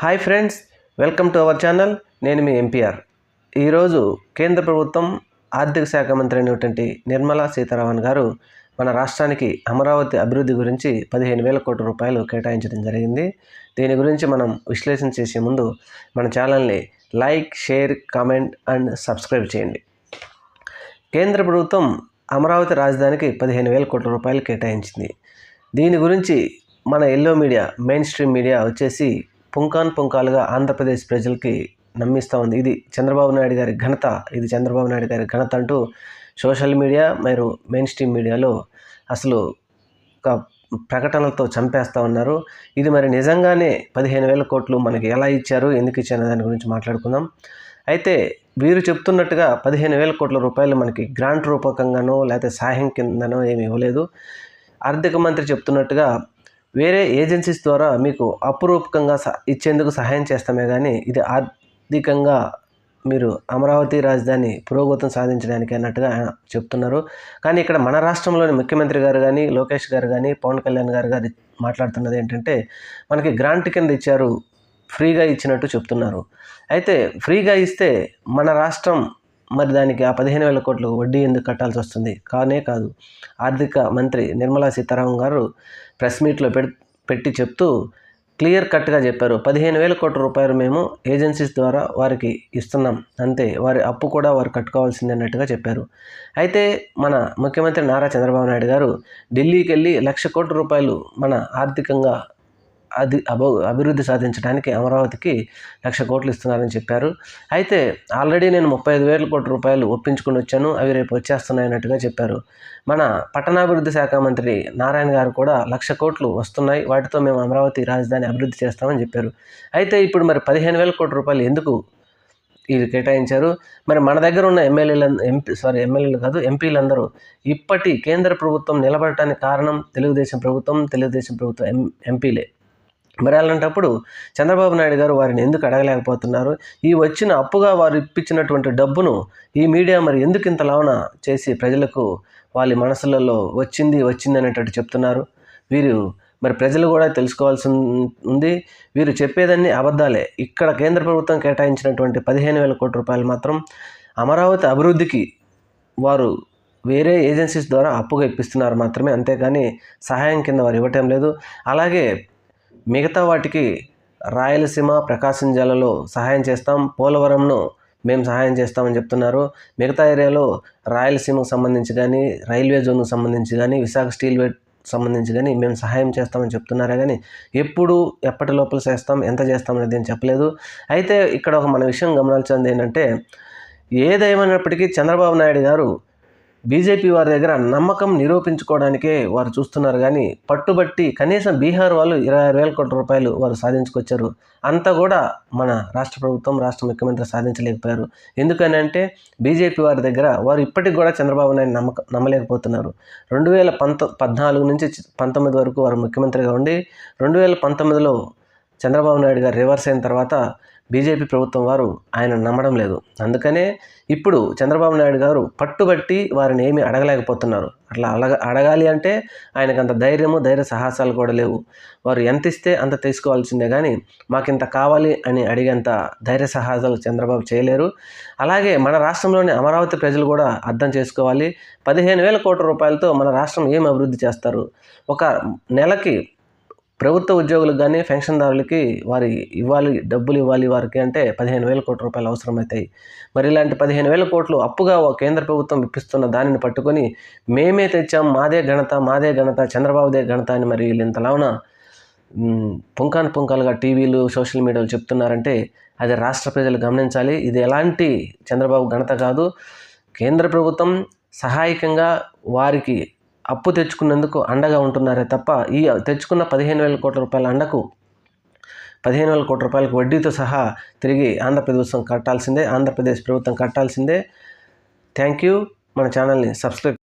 Hi friends, welcome to our channel. నేను మీ MPR. ఈరోజు కేంద్ర ప్రభుత్వం ఆర్థిక శాఖ మంత్రి అయినటువంటి నిర్మలా సీతారామన్ గారు మన రాష్ట్రానికి అమరావతి అభివృద్ధి గురించి 15,000 కోట్ల రూపాయలు కేటాయించడం జరిగింది. దీని గురించి మనం విశ్లేషణ చేసే ముందు మన ఛానల్ని like, share, comment and subscribe చేయండి. కేంద్ర ప్రభుత్వం అమరావతి రాజధానికి 15,000 కోట్ల రూపాయలు కేటాయించింది. దీని గురించి మన yellow media, main stream media వచ్చేసి పుంకాలుగా ఆంధ్రప్రదేశ్ ప్రజలకి నమ్మిస్తూ ఉంది. ఇది చంద్రబాబు నాయుడు గారి ఘనత అంటూ సోషల్ మీడియా మరియు మెయిన్ స్ట్రీమ్ మీడియాలో అసలు ఒక ప్రకటనలతో చంపేస్తూ ఉన్నారు. ఇది మరి నిజంగానే 15,000 కోట్లు మనకి ఎలా ఇచ్చారు, ఎందుకు ఇచ్చారు దాని గురించి మాట్లాడుకుందాం. అయితే వీరు చెప్తున్నట్టుగా 15,000 కోట్ల రూపాయలు మనకి గ్రాంట్ రూపకంగానో లేకపోతే సహాయం కిందనో ఏమి ఇవ్వలేదు. ఆర్థిక మంత్రి చెప్తున్నట్టుగా వేరే ఏజెన్సీస్ ద్వారా మీకు అపురూపకంగా ఇచ్చేందుకు సహాయం చేస్తామే కానీ ఇది ఆర్థికంగా మీరు అమరావతి రాజధాని పురోగతం సాధించడానికి అన్నట్టుగా చెప్తున్నారు. కానీ ఇక్కడ మన రాష్ట్రంలోని ముఖ్యమంత్రి గారు కానీ, లోకేష్ గారు కానీ, పవన్ కళ్యాణ్ గారు మాట్లాడుతున్నది ఏంటంటే మనకి గ్రాంట్ కింద ఇచ్చారు, ఫ్రీగా ఇచ్చినట్టు చెప్తున్నారు. అయితే ఫ్రీగా ఇస్తే మన రాష్ట్రం మరి దానికి ఆ 15,000 కోట్లు వడ్డీ ఎందుకు కట్టాల్సి వస్తుంది? కాదు. ఆర్థిక మంత్రి నిర్మలా సీతారామన్ గారు ప్రెస్ మీట్లో పెట్టి చెప్తూ క్లియర్ కట్గా చెప్పారు. 15,000 కోట్ల రూపాయలు మేము ఏజెన్సీస్ ద్వారా వారికి ఇస్తున్నాం, అంతే, వారి అప్పు కూడా వారు కట్టుకోవాల్సిందే అన్నట్టుగా చెప్పారు. అయితే మన ముఖ్యమంత్రి నారా చంద్రబాబు నాయుడు గారు ఢిల్లీకి వెళ్ళి 1,00,000 కోట్ల రూపాయలు మన ఆర్థికంగా అభివృద్ధి సాధించడానికి అమరావతికి 1,00,000 కోట్లు ఇస్తున్నారని చెప్పారు. అయితే ఆల్రెడీ నేను 35,000 కోట్ల రూపాయలు ఒప్పించుకొని వచ్చాను, అవి రేపు వచ్చేస్తున్నాయన్నట్టుగా చెప్పారు. మన పట్టణాభివృద్ధి శాఖ మంత్రి నారాయణ గారు కూడా 1,00,000 కోట్లు వస్తున్నాయి, వాటితో మేము అమరావతి రాజధాని అభివృద్ధి చేస్తామని చెప్పారు. అయితే ఇప్పుడు మరి 15,000 కోట్ల రూపాయలు ఎందుకు ఇది కేటాయించారు? మరి మన దగ్గర ఉన్న ఎంపీలందరూ ఇప్పటి కేంద్ర ప్రభుత్వం నిలబడటానికి కారణం తెలుగుదేశం ప్రభుత్వం ఎంపీలే. మరి అలాంటప్పుడు చంద్రబాబు నాయుడు గారు వారిని ఎందుకు అడగలేకపోతున్నారు? ఈ వచ్చిన అప్పుగా వారు ఇప్పించినటువంటి డబ్బును ఈ మీడియా మరి ఎందుకు ఇంత లావన చేసి ప్రజలకు వాళ్ళ మనసులలో వచ్చింది అనేటట్టు చెప్తున్నారు? వీరు మరి ప్రజలు కూడా తెలుసుకోవాల్సి ఉంది. వీరు చెప్పేదన్నీ అబద్ధాలే. ఇక్కడ కేంద్ర ప్రభుత్వం కేటాయించినటువంటి 15,000 కోట్ల రూపాయలు మాత్రం అమరావతి అభివృద్ధికి వారు వేరే ఏజెన్సీస్ ద్వారా అప్పుగా ఇప్పిస్తున్నారు మాత్రమే, అంతేకాని సహాయం కింద వారు ఇవ్వటం లేదు. అలాగే మిగతా వాటికి రాయలసీమ, ప్రకాశం జిల్లాలో సహాయం చేస్తాం, పోలవరంను మేము సహాయం చేస్తామని చెప్తున్నారు. మిగతా ఏరియాలో రాయలసీమకు సంబంధించి కానీ, రైల్వే జోన్కు సంబంధించి కానీ, విశాఖ స్టీల్ వే సంబంధించి కానీ మేము సహాయం చేస్తామని చెప్తున్నారే కానీ ఎప్పటి లోపల చేస్తాం, ఎంత చేస్తామనేది ఏం చెప్పలేదు. అయితే ఇక్కడ మన విషయం గమనించాల్సింది ఏంటంటే, ఏదేమైనప్పటికీ చంద్రబాబు నాయుడు గారు బీజేపీ వారి దగ్గర నమ్మకం నిరూపించుకోవడానికే వారు చూస్తున్నారు. కానీ పట్టుబట్టి కనీసం బీహార్ వాళ్ళు 26,000 కోట్ల రూపాయలు వారు సాధించుకొచ్చారు. అంతా కూడా మన రాష్ట్ర ప్రభుత్వం, రాష్ట్ర ముఖ్యమంత్రి సాధించలేకపోయారు. ఎందుకని అంటే బీజేపీ వారి దగ్గర వారు ఇప్పటికి కూడా చంద్రబాబు నాయుడు నమ్మలేకపోతున్నారు. 2014 నుంచి 19 వరకు వారు ముఖ్యమంత్రిగా ఉండి 2019లో చంద్రబాబు నాయుడు గారు రివర్స్ అయిన తర్వాత బీజేపీ ప్రభుత్వం వారు ఆయన నమ్మడం లేదు. అందుకనే ఇప్పుడు చంద్రబాబు నాయుడు గారు పట్టుబట్టి వారిని ఏమీ అడగలేకపోతున్నారు. అట్లా అడగాలి అంటే ఆయనకు అంత ధైర్య సాహసాలు కూడా లేవు. వారు ఎంత ఇస్తే అంత తీసుకోవాల్సిందే కానీ మాకింత కావాలి అని అడిగేంత ధైర్య సాహసాలు చంద్రబాబు చేయలేరు. అలాగే మన రాష్ట్రంలోని అమరావతి ప్రజలు కూడా అర్థం చేసుకోవాలి. 15,000 కోట్ల రూపాయలతో మన రాష్ట్రం ఏం అభివృద్ధి చేస్తారు? ఒక నెలకి ప్రభుత్వ ఉద్యోగులకు కానీ, పెన్షన్దారులకి డబ్బులు ఇవ్వాలి వారికి అంటే 15,000 కోట్ల రూపాయలు అవసరమవుతాయి. మరి ఇలాంటి 15,000 కోట్లు అప్పుగా కేంద్ర ప్రభుత్వం ఇప్పిస్తున్న దానిని పట్టుకొని మేమే తెచ్చాం, మాదే ఘనత, చంద్రబాబుదే ఘనత అని మరి వీళ్ళు ఇంతలావున పుంకాలుగా టీవీలు, సోషల్ మీడియాలు చెప్తున్నారంటే అది రాష్ట్ర ప్రజలు గమనించాలి. ఇది ఎలాంటి చంద్రబాబు ఘనత కాదు. కేంద్ర ప్రభుత్వం సహాయకంగా వారికి అప్పు తెచ్చుకున్నందుకు అండగా ఉంటున్నారే తప్ప ఈ తెచ్చుకున్న 15,000 కోట్ల రూపాయల అండకు 15,000 కోట్ల రూపాయలకు వడ్డీతో సహా తిరిగి ఆంధ్రప్రదేశ్ ప్రభుత్వం కట్టాల్సిందే. Thank you. మన ఛానల్ని సబ్స్క్రైబ్